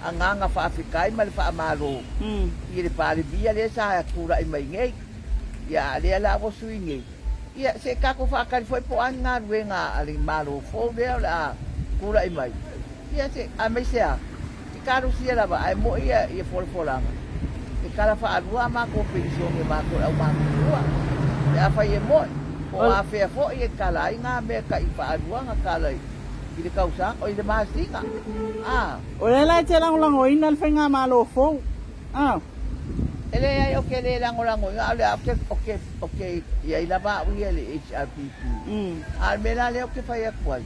anganga whaafikai ma le whaamaro. I le pāle bia le sa kura i mai ngei. Ia lea la wo sui ngei. Ia se kako whaakari foi po anga ruenga ali maro fo lea la kura i mai. Ia se a mai sea. I karu sia lava ai mo ia folfolanga. I kara whaarua ma ko pension e ma ko au ma kua. E a whai e moi. O a whea fo i e kala i ngā mea ka i whaarua ngā kala i. I le kausa o i le maasinga. O le lai te langolango ina le whainga malo fo. Ele ai o ke le langolango ia ole o ke ia i lava ui le HRPP. Al mena le o ke whai akuai.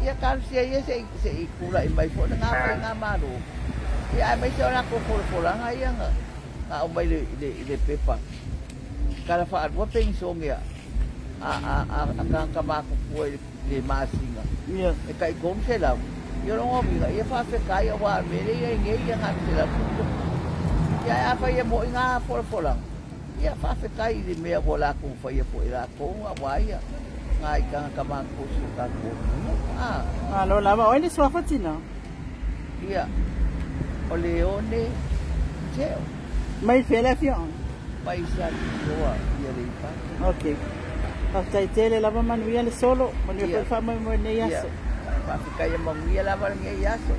Ia karu sia ia se i kura i mai fo na ngā whainga malo. Ia ai mai se o na ko folanga ia ngā. Ngā o mai le pepa. Kara whaarua pension ia. A kankamako kua le maasinga. E kai gom se lau. Ia rongo minga, ia whawhekai a wā mere ia ngei ia ngā se lau. Ia a whai e mo i ngā folfolang. Ia whawhekai le mea ko la kong whai e po i la kong a wā ia. Ngā i kankamako se kako. Lo lava, oi le swafatina? Ia, o leone teo. Mai whele fion? Mai sa toa ia le ipa. Ok. Pastai tele lava manuia le solo, manuia fa mai mo nei aso. Fa fica ia manguia lava ngai aso.